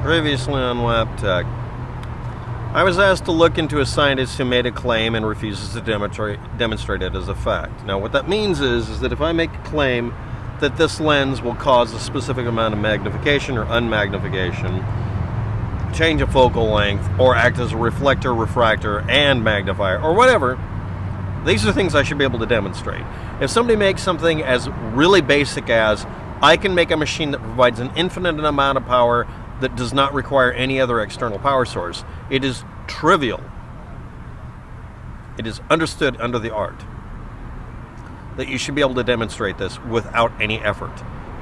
Previously on Lab Tech, I was asked to look into a scientist who made a claim and refuses to demonstrate it as a fact. Now, what that means is that if I make a claim that this lens will cause a specific amount of magnification or unmagnification, change of focal length, or act as a reflector, refractor, and magnifier, or whatever, these are things I should be able to demonstrate. If somebody makes something as really basic as, I can make a machine that provides an infinite amount of power that does not require any other external power source, it is trivial. It is understood under the art that you should be able to demonstrate this without any effort.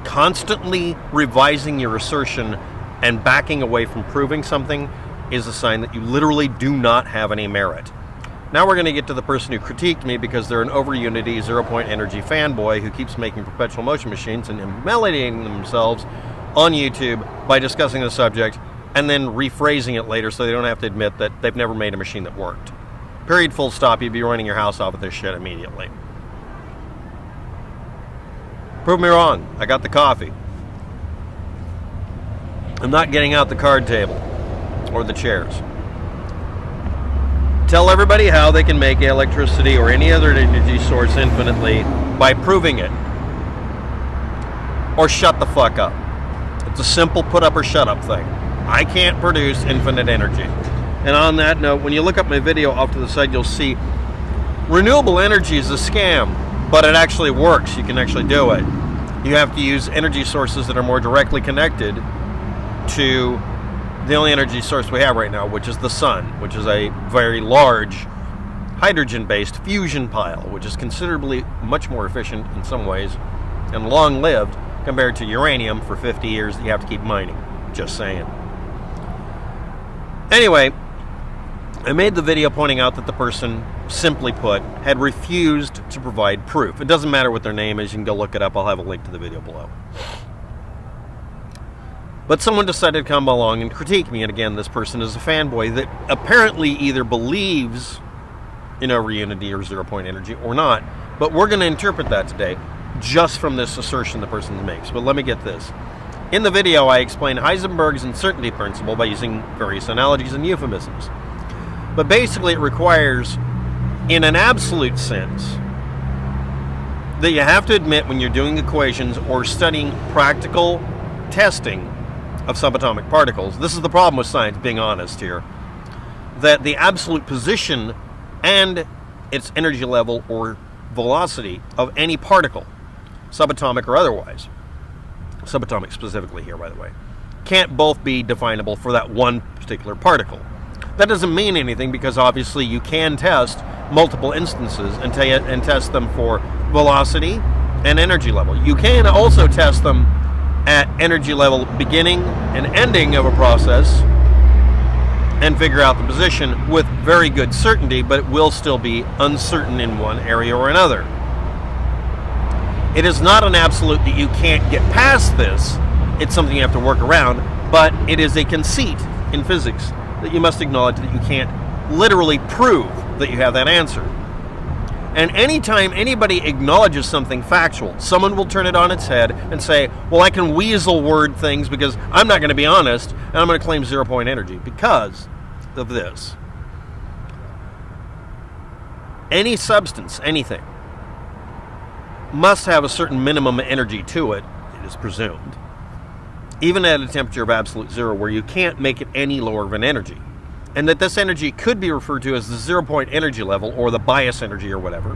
Constantly revising your assertion and backing away from proving something is a sign that you literally do not have any merit. Now we're going to get to the person who critiqued me because they're an over-unity, zero-point energy fanboy who keeps making perpetual motion machines and humiliating themselves on YouTube by discussing the subject and then rephrasing it later so they don't have to admit that they've never made a machine that worked. Period, full stop. You'd be running your house off with this shit immediately. Prove me wrong. I got the coffee. I'm not getting out the card table or the chairs. Tell everybody how they can make electricity or any other energy source infinitely by proving it. Or shut the fuck up. It's a simple put up or shut up thing. I can't produce infinite energy. And on that note, when you look up my video off to the side, you'll see renewable energy is a scam, but it actually works. You can actually do it. You have to use energy sources that are more directly connected to the only energy source we have right now, which is the sun, which is a very large hydrogen-based fusion pile, which is considerably much more efficient in some ways and long-lived compared to uranium for 50 years that you have to keep mining. Just saying. Anyway, I made the video pointing out that the person, simply put, had refused to provide proof. It doesn't matter what their name is. You can go look it up. I'll have a link to the video below. But someone decided to come along and critique me, and again, this person is a fanboy that apparently either believes in over-unity or zero-point energy or not. But we're going to interpret that today just from this assertion the person makes. But let me get this. In the video, I explain Heisenberg's uncertainty principle by using various analogies and euphemisms. But basically, it requires, in an absolute sense, that you have to admit when you're doing equations or studying practical testing of subatomic particles, this is the problem with science, being honest here, that the absolute position and its energy level or velocity of any particle, subatomic or otherwise, subatomic specifically here, by the way, can't both be definable for that one particular particle. That doesn't mean anything because obviously you can test multiple instances and test them for velocity and energy level. You can also test them at energy level beginning and ending of a process and figure out the position with very good certainty, but it will still be uncertain in one area or another. It is not an absolute that you can't get past this. It's something you have to work around, but it is a conceit in physics that you must acknowledge that you can't literally prove that you have that answer. And anytime anybody acknowledges something factual, someone will turn it on its head and say, well, I can weasel word things because I'm not going to be honest, and I'm going to claim zero-point energy because of this. Any substance, anything, must have a certain minimum energy to it, it is presumed, even at a temperature of absolute zero where you can't make it any lower of an energy. And that this energy could be referred to as the zero-point energy level or the bias energy or whatever.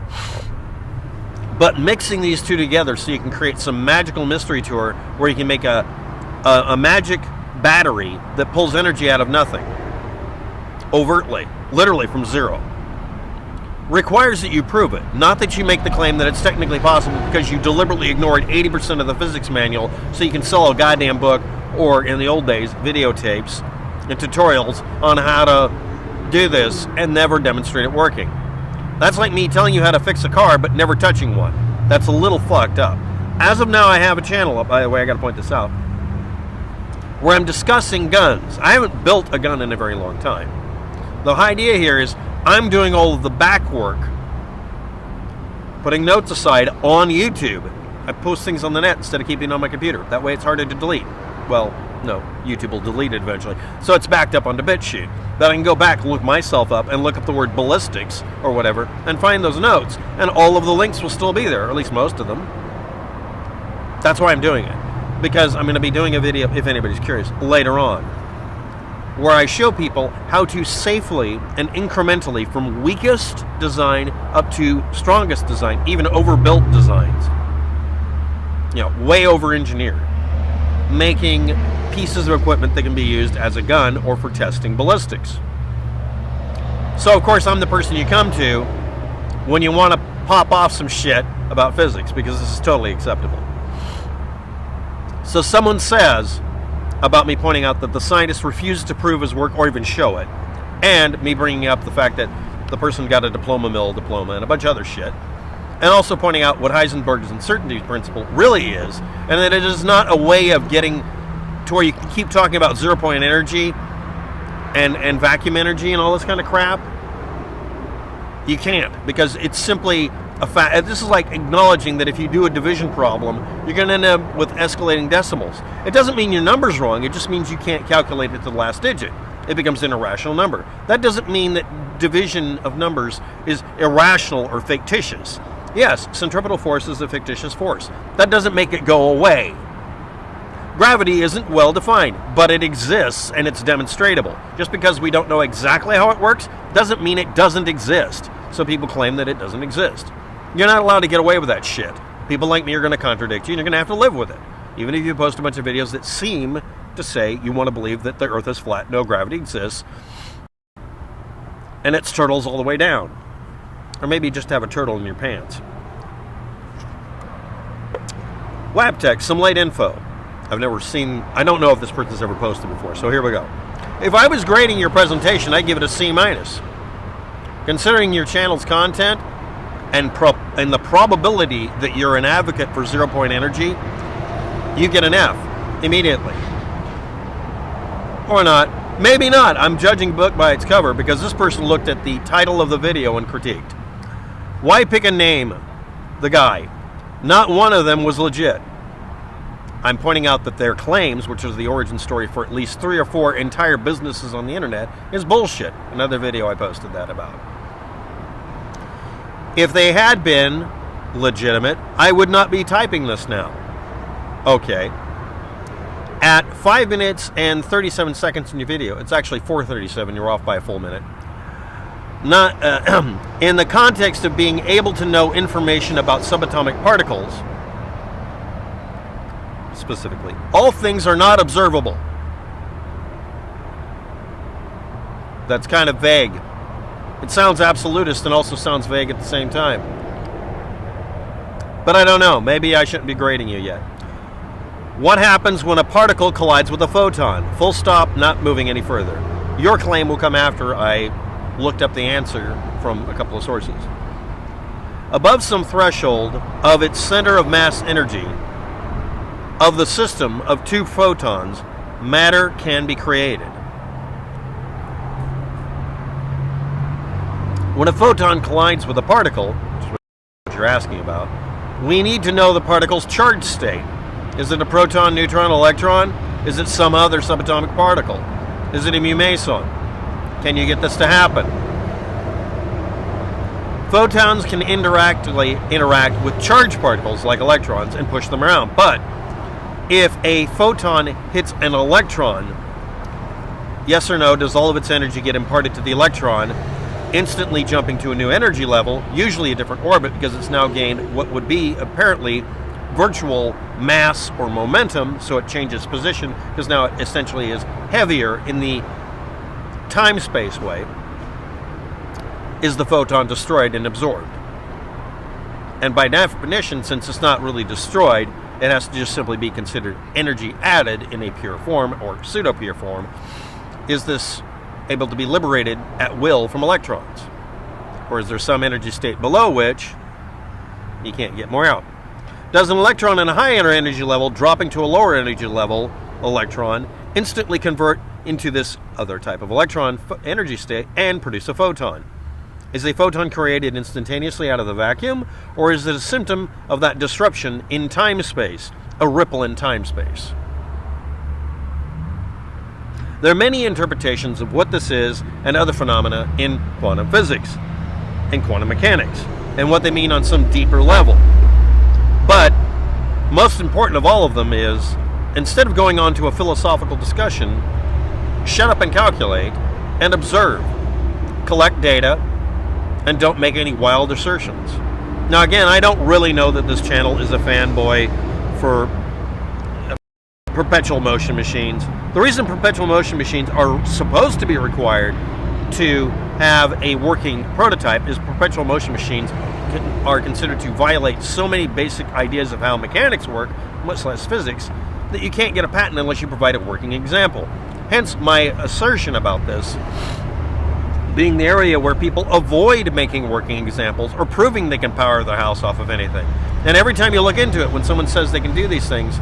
But mixing these two together so you can create some magical mystery tour where you can make a magic battery that pulls energy out of nothing, overtly, literally from zero, requires that you prove it. Not that you make the claim that it's technically possible because you deliberately ignored 80% of the physics manual so you can sell a goddamn book or, in the old days, videotapes and tutorials on how to do this and never demonstrate it working. That's like me telling you how to fix a car but never touching one. That's a little fucked up. As of now, I have a channel up, by the way, I gotta point this out, where I'm discussing guns. I haven't built a gun in a very long time. The idea here is I'm doing all of the back work, putting notes aside on YouTube. I post things on the net instead of keeping them on my computer. That way it's harder to delete. Well, No, YouTube will delete it eventually. So it's backed up onto BitChute. Then I can go back, look myself up, and look up the word ballistics or whatever, and find those notes. And all of the links will still be there, or at least most of them. That's why I'm doing it. Because I'm going to be doing a video, if anybody's curious, later on, where I show people how to safely and incrementally, from weakest design up to strongest design, even overbuilt designs, way over-engineered, making pieces of equipment that can be used as a gun or for testing ballistics. So, of course, I'm the person you come to when you want to pop off some shit about physics, because this is totally acceptable. So someone says about me pointing out that the scientist refuses to prove his work or even show it, and me bringing up the fact that the person got a diploma mill diploma and a bunch of other shit, and also pointing out what Heisenberg's uncertainty principle really is, and that it is not a way of getting to where you can keep talking about zero-point energy and vacuum energy and all this kind of crap. You can't, because it's simply a fact. This is like acknowledging that if you do a division problem, you're going to end up with escalating decimals. It doesn't mean your number's wrong, it just means you can't calculate it to the last digit. It becomes an irrational number. That doesn't mean that division of numbers is irrational or fictitious. Yes, centripetal force is a fictitious force. That doesn't make it go away. Gravity isn't well defined, but it exists and it's demonstratable. Just because we don't know exactly how it works doesn't mean it doesn't exist. So people claim that it doesn't exist. You're not allowed to get away with that shit. People like me are going to contradict you, and you're going to have to live with it. Even if you post a bunch of videos that seem to say you want to believe that the Earth is flat, no gravity exists, and it's turtles all the way down. Or maybe just have a turtle in your pants. Lab tech, some late info. I don't know if this person's ever posted before, so here we go. If I was grading your presentation, I'd give it a C-. Considering your channel's content and the probability that you're an advocate for zero-point energy, you get an F immediately. Or not. Maybe not. I'm judging book by its cover because this person looked at the title of the video and critiqued. Why pick a name? The guy. Not one of them was legit. I'm pointing out that their claims, which is the origin story for at least 3 or 4 entire businesses on the internet, is bullshit. Another video I posted that about. If they had been legitimate, I would not be typing this now. Okay. At 5 minutes and 37 seconds in your video, it's actually 4:37, you're off by a full minute. Not in the context of being able to know information about subatomic particles, specifically, all things are not observable. That's kind of vague. It sounds absolutist and also sounds vague at the same time. But I don't know. Maybe I shouldn't be grading you yet. What happens when a particle collides with a photon? Full stop, not moving any further. Your claim will come after I looked up the answer from a couple of sources. Above some threshold of its center of mass energy of the system of 2 photons, matter can be created. When a photon collides with a particle, which is what you're asking about, we need to know the particle's charge state. Is it a proton, neutron, electron? Is it some other subatomic particle? Is it a mu meson? Can you get this to happen? Photons can interact with charged particles like electrons and push them around. But if a photon hits an electron, yes or no, does all of its energy get imparted to the electron, instantly jumping to a new energy level, usually a different orbit because it's now gained what would be apparently virtual mass or momentum, so it changes position because now it essentially is heavier in the time-space way. Is the photon destroyed and absorbed? And by definition, since it's not really destroyed, it has to just simply be considered energy added in a pure form or pseudo-pure form. Is this able to be liberated at will from electrons? Or is there some energy state below which you can't get more out? Does an electron in a higher energy level dropping to a lower energy level electron instantly convert into this other type of electron energy state and produce a photon? Is a photon created instantaneously out of the vacuum, or is it a symptom of that disruption in time-space, a ripple in time-space? There are many interpretations of what this is and other phenomena in quantum physics and quantum mechanics, and what they mean on some deeper level. But most important of all of them is, instead of going on to a philosophical discussion, shut up and calculate and observe. Collect data and don't make any wild assertions. Now again, I don't really know that this channel is a fanboy for perpetual motion machines. The reason perpetual motion machines are supposed to be required to have a working prototype is perpetual motion machines are considered to violate so many basic ideas of how mechanics work, much less physics, that you can't get a patent unless you provide a working example. Hence my assertion about this being the area where people avoid making working examples or proving they can power their house off of anything. And every time you look into it, when someone says they can do these things,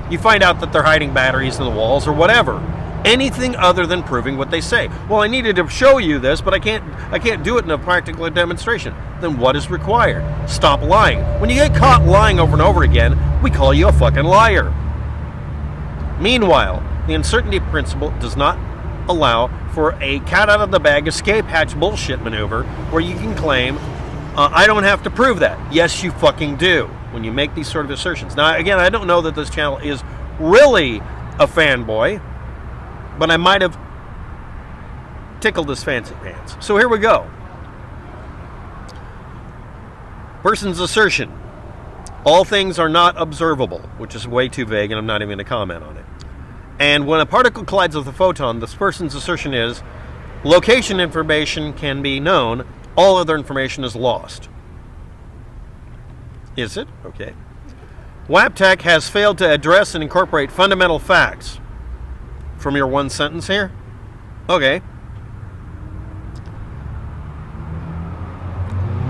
you find out that they're hiding batteries in the walls or whatever. Anything other than proving what they say. Well, I needed to show you this, but I can't do it in a practical demonstration. Then what is required? Stop lying. When you get caught lying over and over again, we call you a fucking liar. Meanwhile, the uncertainty principle does not allow for a cat-out-of-the-bag escape hatch bullshit maneuver where you can claim, I don't have to prove that. Yes, you fucking do, when you make these sort of assertions. Now, again, I don't know that this channel is really a fanboy, but I might have tickled his fancy pants. So here we go. Person's assertion. All things are not observable, which is way too vague, and I'm not even going to comment on it. And when a particle collides with a photon, this person's assertion is, location information can be known, all other information is lost. Is it? Okay. WAPTEC has failed to address and incorporate fundamental facts. From your one sentence here? Okay.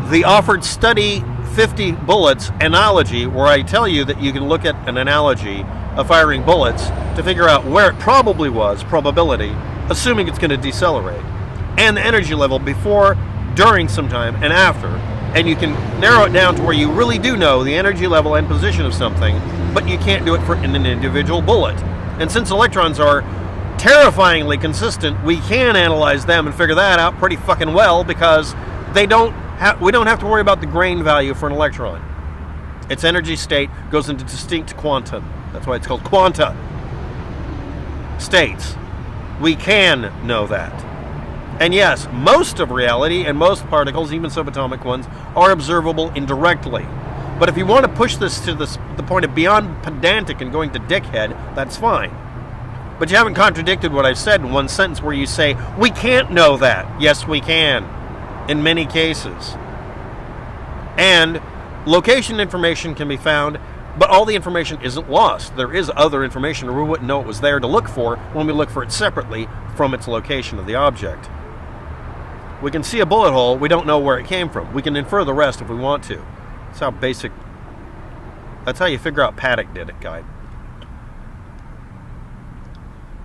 The offered study 50 bullets analogy, where I tell you that you can look at an analogy of firing bullets to figure out where it probably was, probability, assuming it's going to decelerate, and the energy level before, during some time, and after. And you can narrow it down to where you really do know the energy level and position of something, but you can't do it for an individual bullet. And since electrons are terrifyingly consistent, we can analyze them and figure that out pretty fucking well, because we don't have to worry about the grain value for an electron. Its energy state goes into distinct quanta. That's why it's called quanta states. We can know that. And yes, most of reality and most particles, even subatomic ones, are observable indirectly. But if you want to push this to the point of beyond pedantic and going to dickhead, that's fine. But you haven't contradicted what I've said in one sentence where you say, we can't know that. Yes, we can, in many cases. And location information can be found, but all the information isn't lost. There is other information, or we wouldn't know it was there to look for when we look for it separately from its location of the object. We can see a bullet hole, we don't know where it came from. We can infer the rest if we want to. That's how you figure out Paddock did it, guy.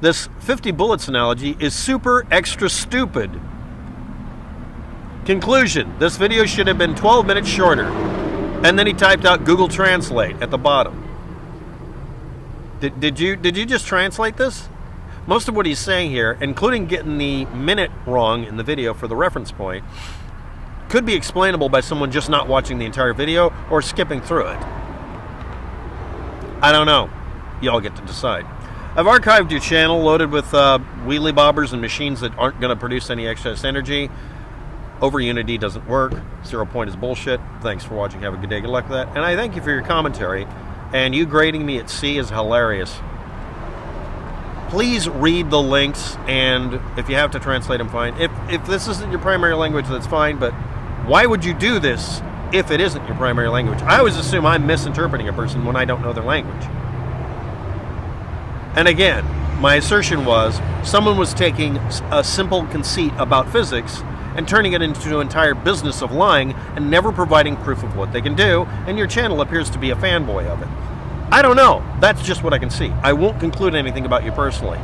This 50 bullets analogy is super extra stupid. Conclusion. This video should have been 12 minutes shorter. And then he typed out Google Translate at the bottom. Did you just translate this? Most of what he's saying here, including getting the minute wrong in the video for the reference point, could be explainable by someone just not watching the entire video or skipping through it. I don't know. Y'all get to decide. I've archived your channel loaded with wheelie bobbers and machines that aren't going to produce any excess energy. Over Unity doesn't work. 0 point is bullshit. Thanks for watching. Have a good day. Good luck with that. And I thank you for your commentary. And you grading me at C is hilarious. Please read the links, and if you have to translate them, fine. If this isn't your primary language, that's fine, but why would you do this if it isn't your primary language? I always assume I'm misinterpreting a person when I don't know their language. And again, my assertion was someone was taking a simple conceit about physics and turning it into an entire business of lying and never providing proof of what they can do, and your channel appears to be a fanboy of it. I don't know. That's just what I can see. I won't conclude anything about you personally.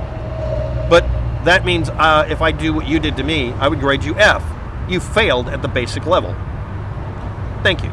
But that means if I do what you did to me, I would grade you F. You failed at the basic level. Thank you.